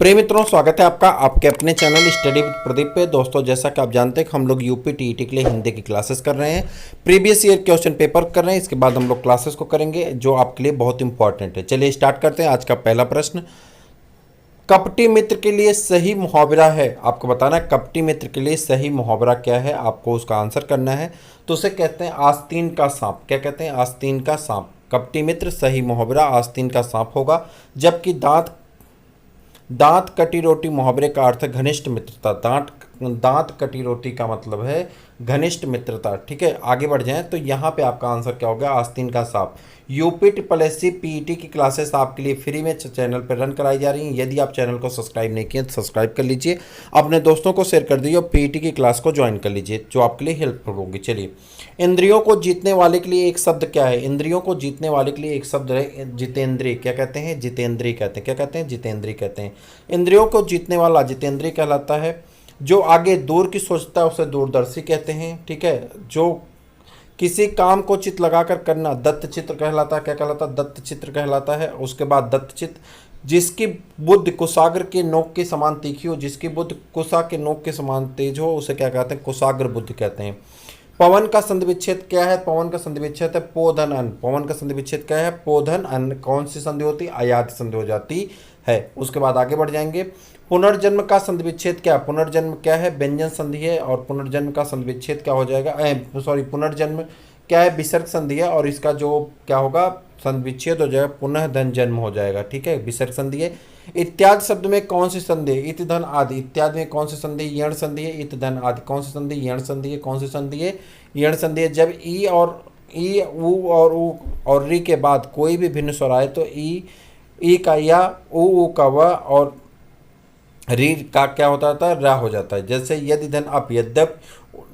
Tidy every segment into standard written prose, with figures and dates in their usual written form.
प्रिय मित्रों, स्वागत है आपका आपके अपने चैनल स्टडी विद प्रदीप पे। दोस्तों, जैसा कि आप जानते हैं कि हम लोग यूपी टीईटी के लिए हिंदी की क्लासेस कर रहे हैं। प्रीवियस ईयर क्वेश्चन पेपर कर रहे हैं। इसके बाद हम लोग क्लासेस को करेंगे जो आपके लिए बहुत इंपॉर्टेंट है। चलिए स्टार्ट करते हैं। आज का पहला प्रश्न, कपटी मित्र के लिए सही मुहावरा है। आपको बताना है कपटी मित्र के लिए सही मुहावरा क्या है, आपको उसका आंसर करना है। तो उसे कहते हैं आस्तीन का सांप। क्या कहते हैं? आस्तीन का सांप। कपटी मित्र सही मुहावरा आस्तीन का सांप होगा। जबकि दांत कटी रोटी मुहावरे का अर्थ है घनिष्ठ मित्रता। दांत कटी रोटी का मतलब है घनिष्ठ मित्रता। ठीक है, आगे बढ़ जाएं तो यहाँ पे आपका आंसर क्या होगा? आस्तीन का सांप। यूपी ट्रिपल पीईटी की क्लासेस आपके लिए फ्री में चैनल पर रन कराई जा रही हैं। यदि आप चैनल को सब्सक्राइब नहीं किए तो सब्सक्राइब कर लीजिए, अपने दोस्तों को शेयर कर दीजिए और पीईटी की क्लास को ज्वाइन कर लीजिए, जो आपके लिए हेल्पफुल होगी। चलिए, इंद्रियों को जीतने वाले के लिए एक शब्द क्या है? इंद्रियों को जीतने वाले के लिए एक शब्द है जितेंद्रिय। क्या कहते हैं? जितेंद्रिय कहते हैं। क्या कहते हैं? जितेंद्रिय कहते हैं। इंद्रियों को जीतने वाला जितेंद्रिय कहलाता है। जो आगे दूर की सोचता है उसे दूरदर्शी कहते हैं। ठीक है, जो किसी काम को चित्त लगाकर करना दत्त चित्र कहलाता है। क्या कहलाता है? दत्त चित्र कहलाता है। उसके बाद दत्त चित्त, जिसकी बुद्धि कुशाग्र के नोक के समान तीखी हो, जिसकी बुद्धि कुशा के नोक के समान तेज हो, उसे क्या कहते हैं? कुशाग्र बुद्धि कहते हैं। पवन का संधि विच्छेद क्या है? पवन का संधि विच्छेद है पोधन अन्न। पवन का संधि विच्छेद क्या है? पोधन अन्न। कौन सी संधि होती है? अयाति संधि हो जाती है। उसके बाद आगे बढ़ जाएंगे। पुनर्जन्म का संधि विच्छेद क्या है? पुनर्जन्म क्या है? व्यंजन संधि है। और पुनर्जन्म का संधि विच्छेद क्या हो जाएगा? पुनर्जन्म क्या है? विसर्ग संधि है। और इसका जो क्या होगा? संधि विच्छेद हो जाएगा, पुनः धन जन्म हो जाएगा। ठीक है, विसर्ग संधि है। इत्यादि शब्द में कौन सी संधि है? इत धन आदि। इत्यादि में कौन सी संधि? यण संधि है। इत धन आदि कौन सी संधि? यण संधि है। कौन सी संधि है? यण संधि है। जब ई उ और ऊ और री के बाद कोई भी भिन्न स्वर आए तो ई का या ऊ का व और री का क्या होता था? रा हो जाता है। जैसे यदि धन अप, यद्यप,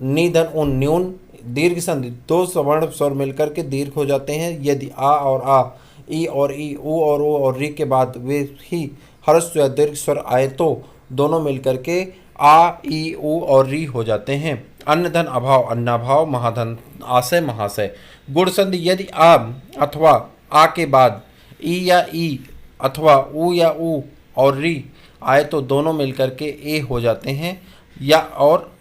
नि धन उन, न्यून। दीर्घ संधि, दो सवर्ण स्वर मिलकर के दीर्घ हो जाते हैं। यदि आ और आ, ई और ई, ऊ और ऊ और री के बाद वे ही हर्ष या दीर्घ स्वर आए तो दोनों मिलकर के आ, ई, ऊ और री हो जाते हैं। अन्न धन अभाव, अन्नाभाव। महाधन आशय, महाशय। गुण संधि, यदि आ अथवा आ के बाद ई या ई अथवा ऊ या ऊ और री आए तो दोनों मिलकर के ए हो जाते हैं, या और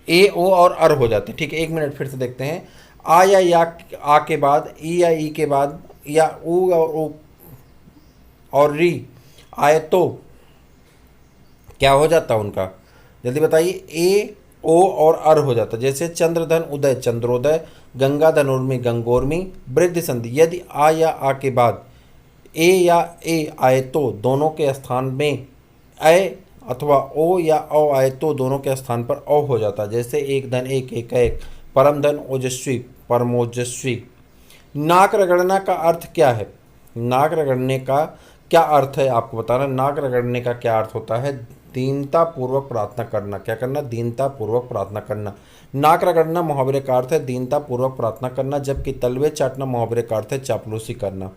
ए ओ और अर हो जाते हैं। ठीक है, एक मिनट फिर से देखते हैं। आ या आ के बाद, ई या ई के बाद, या ऊ और ऊ और री आए तो क्या हो जाता है उनका? जल्दी बताइए। ए ओ और अर हो जाता है। जैसे चंद्रधन उदय, चंद्रोदय। गंगाधन उर्मी, गंगोर्मी। वृद्धि संधि, यदि आ या आ के बाद ए या ए आए तो दोनों के स्थान में ए अथवा ओ या औ आए तो दोनों के स्थान पर औ हो जाता है। जैसे एक धन एक, एक एक। परम धन ओजस्वी, परमोजस्वी। नाक रगड़ना का अर्थ क्या है? नाक रगड़ने का क्या अर्थ है आपको बताना। नाक रगड़ने का क्या अर्थ होता है? दीनता पूर्वक प्रार्थना करना। क्या करना? दीनता पूर्वक प्रार्थना करना। नाक रगड़ना मुहावरे का अर्थ है दीनता पूर्वक प्रार्थना करना, जबकि तलवे चाटना मुहावरे का अर्थ है चापलूसी करना।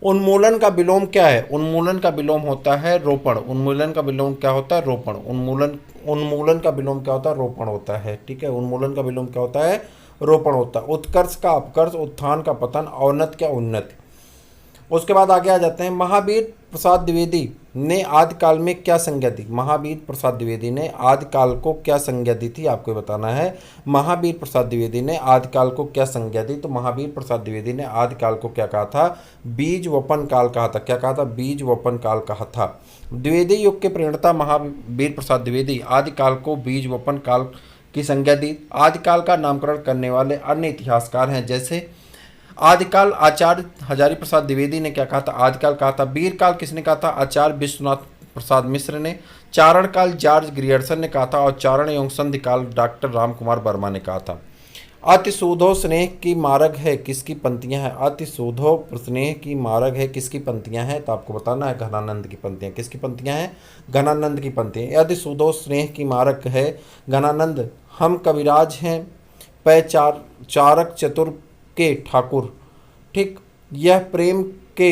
उन्मूलन का विलोम क्या है? उन्मूलन का विलोम होता है रोपण। उन्मूलन का विलोम क्या होता है? रोपण। उन्मूलन का विलोम क्या होता है? रोपण होता है। ठीक है, उन्मूलन का विलोम क्या होता है? रोपण होता है। उत्कर्ष का अपकर्ष, उत्थान का पतन, अवनत क्या उन्नति। उसके बाद आगे आ जाते हैं। महावीर प्रसाद द्विवेदी ने आदिकाल में क्या संज्ञा दी? महावीर प्रसाद द्विवेदी ने आदिकाल को क्या संज्ञा दी थी? आपको बताना है। महावीर प्रसाद द्विवेदी ने आदिकाल को क्या संज्ञा दी? तो महावीर प्रसाद द्विवेदी ने आदिकाल को क्या कहा था? बीज वपन काल कहा था। क्या कहा था? बीज वपन काल कहा था। द्विवेदी युग के प्रणेता महावीर प्रसाद द्विवेदी आदिकाल को बीज वपन काल की संज्ञा दी। आदिकाल का नामकरण करने वाले अन्य इतिहासकार हैं। जैसे आदिकाल आचार्य हजारी प्रसाद द्विवेदी ने क्या कहा था? आदिकाल कहा था। वीरकाल किसने कहा था? आचार्य विश्वनाथ प्रसाद मिश्र ने। चारण काल जॉर्ज ग्रियर्सन ने कहा था। और चारण एवं संधि काल डॉक्टर राम कुमार वर्मा ने कहा था। अति सुधो स्नेह की मार्ग है किसकी पंक्तियां हैं? अति सुधो स्नेह की मार्ग है किसकी पंक्तियां हैं? तो आपको बताना है घनानंद की पंक्तियां। किसकी पंक्तियां हैं? घनानंद की पंक्तियां। अति सुधो स्नेह की मार्ग है घनानंद, हम कविराज हैं पै चारक चतुर के ठाकुर। ठीक, यह प्रेम के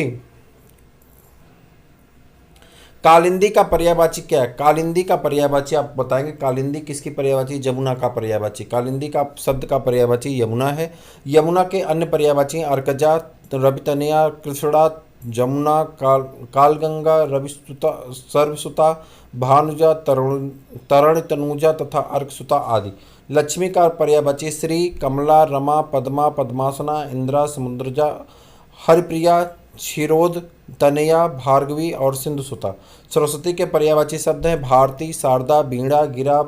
कालिंदी का पर्यायवाची क्या है? कालिंदी का पर्यायवाची आप बताएंगे। कालिंदी किसकी पर्यायवाची? जमुना का पर्यायवाची। कालिंदी का शब्द का पर्यायवाची यमुना है। यमुना के अन्य पर्यायवाची अर्कजा, रवितनया, कृष्णा, जमुना, कालगंगा, रविसुता, सर्वसुता, भानुजा, तरण तनुजा तथा अर्कसुता आदि। लक्ष्मी का पर्यायवाची श्री, कमला, रमा, पद्मा, पद्मासना, इंदिरा, समुद्रजा, हरिप्रिया, क्षीरोद, तनया, भार्गवी और सिंधुसुता। सरस्वती के पर्यायवाची शब्द हैं भारती, शारदा, वीणा, गिरा,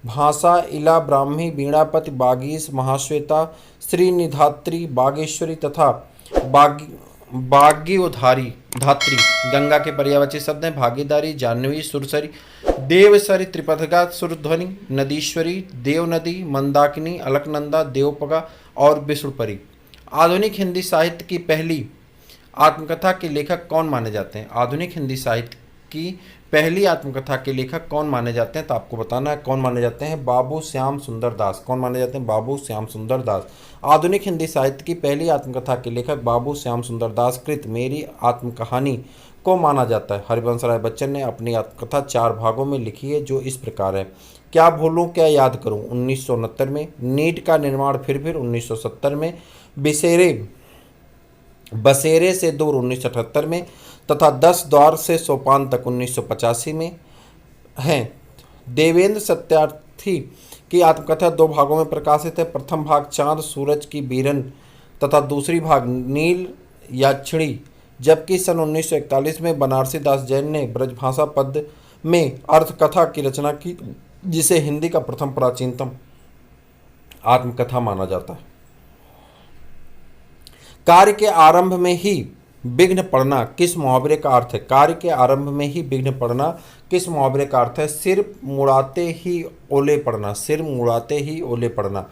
भाषा, इला, ब्राह्मी, वीणापति, बागीश, महाश्वेता, श्रीनिधात्री, बागेश्वरी तथा बाग्योधारी धात्री। गंगा के पर्यायवाची शब्द हैं भागीदारी, जाह्नवी, सुरसरी, देवसरी, त्रिपथगा, सुरध्वनि, नदीश्वरी, देवनदी, मंदाकिनी, अलकनंदा, देवपगा और विष्णुपरी। आधुनिक हिंदी साहित्य की पहली आत्मकथा के लेखक कौन माने जाते हैं? आधुनिक हिंदी साहित्य की पहली आत्मकथा के लेखक कौन माने जाते हैं? तो आपको बताना है कौन माने जाते हैं। बाबू श्याम सुंदर दास। कौन माने जाते हैं? बाबू श्याम सुंदर दास। आधुनिक हिंदी साहित्य की पहली आत्मकथा के लेखक बाबू श्याम सुंदर दास कृत मेरी आत्मकहानी को माना जाता है। हरिवंश राय बच्चन ने अपनी आत्मकथा 4 भागों में लिखी है, जो इस प्रकार है। क्या भूलूं क्या याद करूं 1969 में, नीट का निर्माण फिर 1970 में, बसेरे से दूर 1978 में तथा 10 द्वार से सोपान तक 1985 में हैं। देवेंद्र सत्यार्थी की आत्मकथा 2 भागों में प्रकाशित है। प्रथम भाग चांद सूरज की बीरन तथा दूसरी भाग नील याक्षिणी, जबकि सन 1941 में बनारसी दास जैन ने ब्रजभाषा पद में अर्थकथा की रचना की, जिसे हिंदी का प्रथम प्राचीनतम आत्मकथा माना जाता है। कार्य के आरंभ में ही विघ्न पड़ना किस मुहावरे का अर्थ है? कार्य के आरंभ में ही विघ्न पड़ना किस मुहावरे का अर्थ है? सिर मुड़ाते ही ओले पड़ना। सिर मुड़ाते ही ओले पड़ना।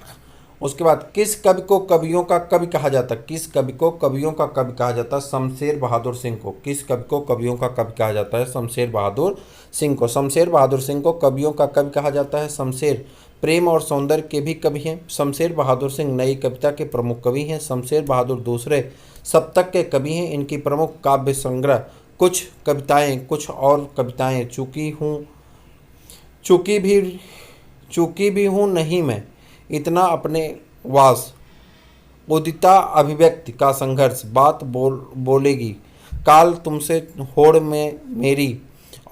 उसके बाद किस कवि को कवियों का कवि कहा जाता है? किस कवि को कवियों का कवि कहा जाता है? शमशेर बहादुर सिंह को। किस कवि को कवियों का कवि कहा जाता है? शमशेर बहादुर सिंह को। शमशेर बहादुर सिंह को कवियों का कवि कहा जाता है। शमशेर प्रेम और सौंदर्य के भी कवि हैं। शमशेर बहादुर सिंह नई कविता के प्रमुख कवि हैं। शमशेर बहादुर दूसरे सप्तक के कवि हैं। इनकी प्रमुख काव्य संग्रह कुछ कविताएं, कुछ और कविताएं चूकी भी हूँ नहीं मैं, इतना अपने वास, उदिता अभिव्यक्ति का संघर्ष, बात बोलेगी, काल तुमसे होड़ में मेरी,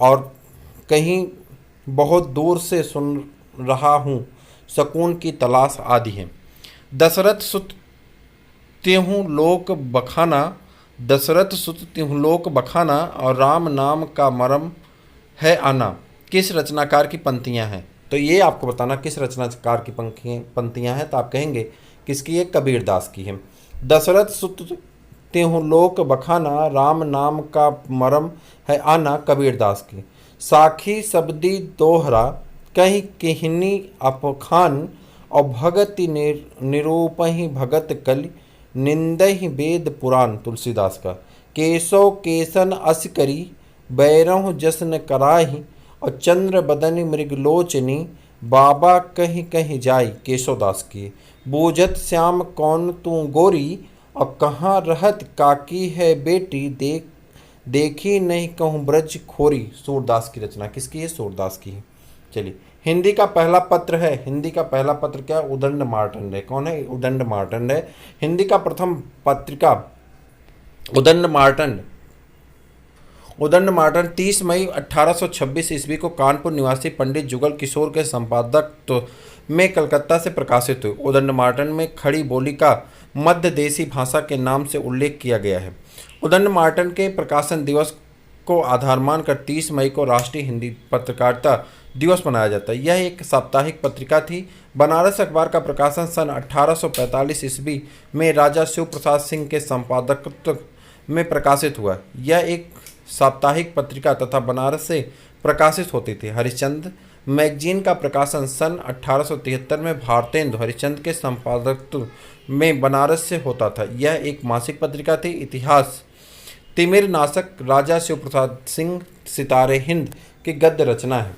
और कहीं बहुत दूर से सुन रहा हूँ, सकून की तलाश आदि है। दशरथ सुत त्यों लोक बखाना, दशरथ सुत त्यों लोक बखाना और राम नाम का मरम है आना किस रचनाकार की पंक्तियाँ हैं? तो ये आपको बताना किस रचनाकार की पंक्तियाँ हैं। तो आप कहेंगे किसकी है? कबीरदास की है। दशरथ सुत त्यों लोक बखाना, राम नाम का मरम है आना, कबीरदास की। साखी शब्दी दोहरा, कहीं किहनी अपखान, और भगति निरूपहि भगत कलि, निंदहि वेद पुराण, तुलसीदास का। केशव केसन अस करी, बैरहु जसन कराही, और चंद्र बदन मृगलोचनी, बाबा कहीं कहीं जाई, केशवदास की। बूझत श्याम कौन तू गोरी, और कहाँ रहत काकी है बेटी, देखी नहीं कहूँ ब्रज खोरी, सूरदास की रचना। किसकी है? सूरदास की है। चलिए, हिंदी का पहला पत्र है। हिंदी का पहला पत्र क्या है? उदंड मार्तंड है। कौन है? उदंड मार्तंड है। हिंदी का प्रथम पत्रिका उदंड मार्तंड 30 मई 1826 ईस्वी को कानपुर निवासी पंडित जुगल किशोर के संपादक में कलकत्ता से प्रकाशित हुई। उदंड मार्तंड में खड़ी बोली का मध्य देशी भाषा के नाम से उल्लेख किया गया है। उदंड मार्तंड के प्रकाशन दिवस को आधार मानकर 30 मई को राष्ट्रीय हिंदी पत्रकारिता दिवस मनाया जाता है। यह एक साप्ताहिक पत्रिका थी। बनारस अखबार का प्रकाशन सन 1845 ईस्वी में राजा शिव प्रसाद सिंह के संपादकत्व में प्रकाशित हुआ। यह एक साप्ताहिक पत्रिका तथा बनारस से प्रकाशित होती थी। हरिश्चंद्र मैगजीन का प्रकाशन सन 1873 में भारतेंदु हरिश्चंद्र के संपादकत्व में बनारस से होता था। यह एक मासिक पत्रिका थी। इतिहास तिमिर नाशक राजा शिव प्रसाद सिंह सितारे हिंद की गद्य रचना है।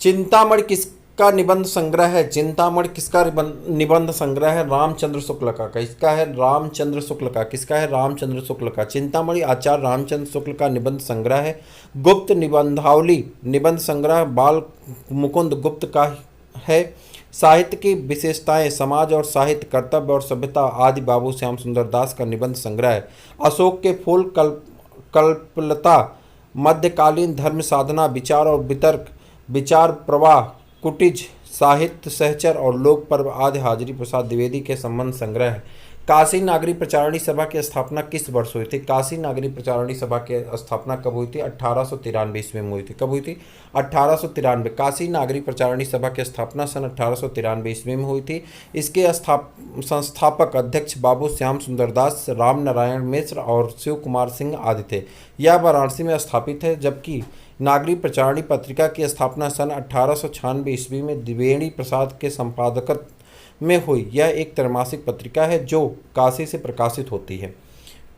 चिंतामणि किसका निबंध संग्रह है? चिंतामणि किसका निबंध संग्रह है? रामचंद्र शुक्ल का। किसका है? रामचंद्र शुक्ल का। किसका है? रामचंद्र शुक्ल का। चिंतामणि आचार्य रामचंद्र शुक्ल का निबंध संग्रह है। गुप्त निबंधावली निबंध संग्रह बाल मुकुंद गुप्त का है। साहित्य की विशेषताएं, समाज और साहित्य, कर्तव्य और सभ्यता आदि बाबू श्याम सुंदर दास का निबंध संग्रह है। अशोक के फूल, कल्पलता, मध्यकालीन धर्म साधना, विचार और वितर्क, विचार प्रवाह, कुटिज, साहित्य सहचर और लोक पर्व आदि हाजिरी प्रसाद द्विवेदी के संबंध संग्रह है। काशी नागरी प्रचारणी सभा की स्थापना किस वर्ष हुई थी? काशी नागरी प्रचारणी सभा की स्थापना कब हुई थी? 1893 ईस्वी में हुई थी। कब हुई थी? 1893। काशी नागरी प्रचारणी सभा की स्थापना सन 1893 ईस्वी में हुई थी। इसके संस्थापक अध्यक्ष बाबू श्याम सुंदर दास, राम नारायण मिश्र और शिव कुमार सिंह आदि थे। यह वाराणसी में स्थापित है, जबकि नागरी प्रचारणी पत्रिका की स्थापना सन 1896 ईस्वी में द्विवेणी प्रसाद के संपादकत्व में हुई। यह एक त्रैमासिक पत्रिका है जो काशी से प्रकाशित होती है।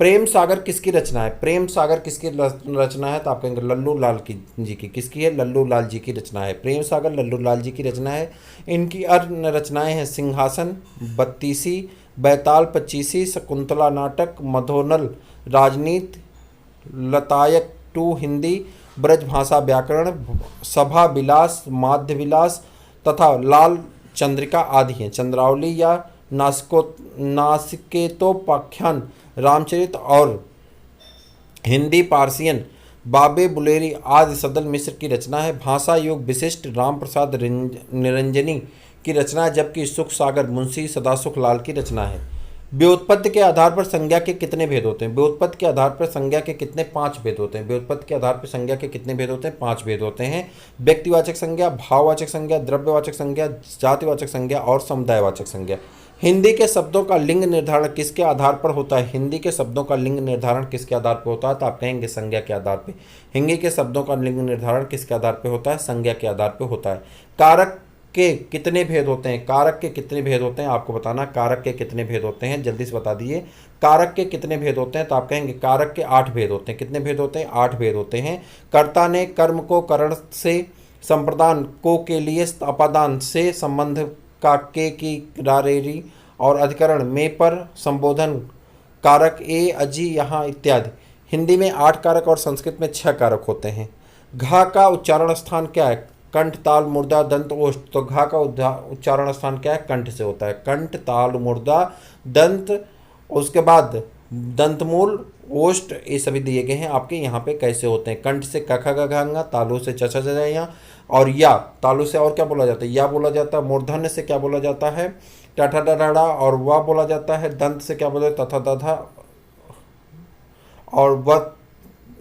प्रेम सागर किसकी रचना है? प्रेम सागर किसकी रचना है? तो आप कहेंगे लल्लू लाल जी की। किसकी है? लल्लू लाल जी की रचना है। प्रेम सागर लल्लू लाल जी की रचना है। इनकी अन्य रचनाएं हैं सिंहासन, बत्तीसी, बैताल पच्चीसी, शकुंतला नाटक, मधोनल, राजनीति, लतायक टू हिंदी, ब्रजभाषा व्याकरण, सभा विलास, माध्य विलास तथा लाल चंद्रिका आदि हैं। चंद्रावली या नासिकेतोपाख्यान, रामचरित और हिंदी पारसियन, बाबे बुलेरी आदि सदल मिश्र की रचना है। भाषा योग विशिष्ट राम प्रसाद निरंजनी की रचना है, जबकि सुख सागर मुंशी सदासुख लाल की रचना है। व्युत्पत्ति के आधार पर संज्ञा के कितने भेद होते हैं? व्युत्पत्ति के आधार पर संज्ञा के कितने? 5 भेद होते हैं। व्युत्पत्ति के आधार पर संज्ञा के कितने भेद होते हैं? 5 भेद होते हैं। व्यक्तिवाचक संज्ञा, भाववाचक संज्ञा, द्रव्यवाचक संज्ञा, जातिवाचक संज्ञा और समुदायवाचक संज्ञा। हिंदी के शब्दों का लिंग निर्धारण किसके आधार पर होता है? हिंदी के शब्दों का लिंग निर्धारण किसके आधार पर होता है? तो आप कहेंगे संज्ञा के आधार पर। हिंदी के शब्दों का लिंग निर्धारण किसके आधार पर होता है? संज्ञा के आधार पर होता है। कारक के कितने भेद होते हैं? कारक के कितने भेद होते हैं आपको बताना। कारक के कितने भेद होते हैं? जल्दी से बता दीजिए। कारक के कितने भेद होते हैं? तो आप कहेंगे कारक के 8 भेद होते हैं। कितने भेद होते हैं? 8 भेद होते हैं। कर्ता ने कर्म को करण से, संप्रदान को के लिए, अपादान से, संबंध का के की रारेरी और अधिकरण में पर, संबोधन कारक ए अजी यहाँ इत्यादि। हिंदी में 8 कारक और संस्कृत में 6 कारक होते हैं। घा का उच्चारण स्थान क्या है? कंठ, ताल, मुर्दा, दंत, ओष्ठ। तो घा का उच्चारण स्थान क्या है? कंठ से होता है। कंठ, ताल, मुर्दा, दंत, उसके बाद दंतमूल, ओष्ठ, ये सभी दिए गए हैं आपके यहाँ पे कैसे होते हैं। कंठ से क ख ग घ ङ, तालु से च छ ज ज य, और या। तालु से और क्या बोला जाता है? या बोला जाता है। मूर्धन्य से क्या बोला जाता है? ट ठ ड ढ ढ, और वा बोला जाता है। दंत से क्या बोला जाता है? त थ द ध, और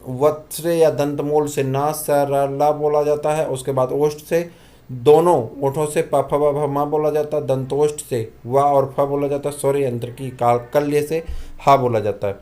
वत्स या दंतमूल से ना सरला बोला जाता है। उसके बाद ओष्ठ से, दोनों ओठों से प फ ब भ म बोला जाता है। दंतोष्ठ से व और फ बोला जाता है। स्वरी यंत्र की कल्य से हा बोला जाता है।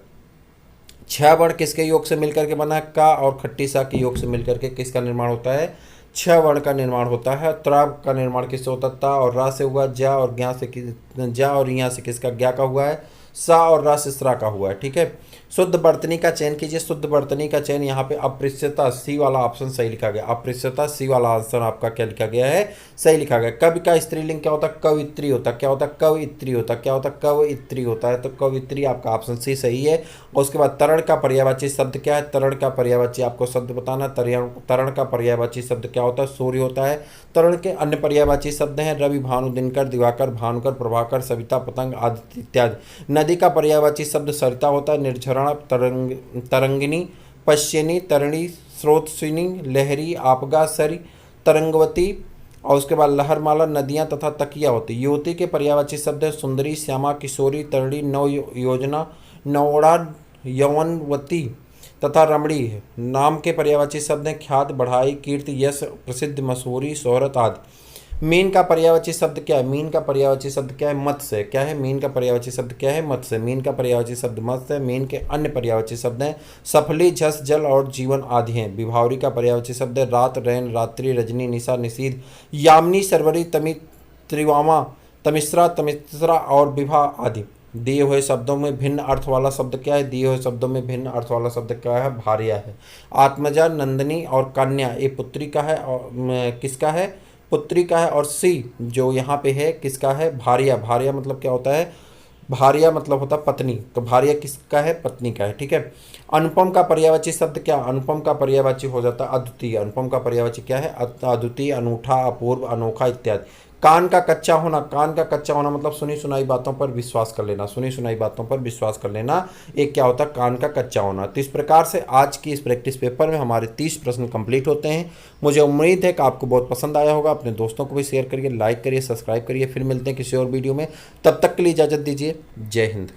6 वर्ण किसके योग से मिलकर के बना है? का और खट्टी सा के योग से मिलकर के किसका निर्माण होता है? 6 वर्ण का निर्माण होता है। त्रा का निर्माण किससे होता है? ता और रा से हुआ। जा और ज्ञा से, जा और यहाँ से किसका? ज्ञा का हुआ है। सा और रा से स्रा का हुआ है। ठीक है। शुद्ध वर्तनी का चयन कीजिए। शुद्ध वर्तनी का चयन यहाँ पे अपृश्यता, सी वाला ऑप्शन सही लिखा गया। अपृश्यता, सी वाला आंसर आपका क्या लिखा गया है? सही लिखा गया। कवि का स्त्रीलिंग क्या होता है? कवित्री होता है। क्या होता है? कवित्री होता है। क्या होता है? कवित्री होता है। तो कवित्री आपका ऑप्शन सी सही है। और उसके बाद तरण का पर्यायवाची शब्द क्या है? तरण का पर्यायवाची आपको शब्द बताना। तरण का पर्यायवाची शब्द क्या होता है? सूर्य होता है। तरण के अन्य पर्यायवाची शब्द हैं रवि, भानु, दिनकर, दिवाकर, भानुकर, प्रभाकर, सविता, पतंग आदि इत्यादि। नदी का पर्यायवाची शब्द सरिता होता है। निर्झरण, तरंगिनी, पश्चिनी, तरणी, स्रोतस्विनी, लहरी, आपगा, सरी, तरंगवती, और उसके बाद लहरमाला, नदियाँ तथा तकिया होती। युवती के पर्यायवाची शब्द है सुंदरी, श्यामा, किशोरी, तरणी, नव योजना, नवड़ा, यौवनवती तथा रमणी है। नाम के पर्यायवाची शब्द हैं ख्यात, बढ़ाई, कीर्ति, यश, प्रसिद्ध, मशहूरी, शोहरत आदि। मीन का पर्यायवाची शब्द क्या है? मीन का पर्यायवाची शब्द क्या है? मत्स्य। क्या है? मीन का पर्यायवाची शब्द क्या है? मत्स्य। मीन का पर्यायवाची शब्द मत्स्य है। मीन के अन्य पर्यायवाची शब्द हैं सफली, झस, जल और जीवन आदि हैं। विभावरी का पर्यायवाची शब्द है रात, रैन, रात्रि, रजनी, निशा, निशीथ, यामिनी, सरवरी, तमी, त्रिवामा, तमिश्रा, तमिश्रा और विभा आदि। दिए हुए शब्दों में भिन्न अर्थ वाला शब्द क्या है? दिए हुए शब्दों में भिन्न अर्थ वाला शब्द क्या है? भार्या है। आत्मजा, नंदिनी और कन्या ये पुत्री का है और किसका है? पुत्री का है। और सी जो यहाँ पे है किसका है? भार्या। भार्या मतलब क्या होता है? भार्या मतलब होता है पत्नी। तो भार्या किसका है? पत्नी का है। ठीक है। अनुपम का पर्यायवाची शब्द क्या? अनुपम का पर्यायवाची हो जाता है अद्वितीय। अनुपम का पर्यायवाची क्या है? अद्वितीय, अनूठा, अपूर्व, अनोखा इत्यादि। कान का कच्चा होना, कान का कच्चा होना मतलब सुनी सुनाई बातों पर विश्वास कर लेना, सुनी सुनाई बातों पर विश्वास कर लेना, एक क्या होता है कान का कच्चा होना। तो इस प्रकार से आज की इस प्रैक्टिस पेपर में हमारे 30 प्रश्न कंप्लीट होते हैं। मुझे उम्मीद है कि आपको बहुत पसंद आया होगा। अपने दोस्तों को भी शेयर करिए, लाइक करिए, सब्सक्राइब करिए। फिर मिलते हैं किसी और वीडियो में, तब तक के लिए इजाज़त दीजिए। जय हिंद।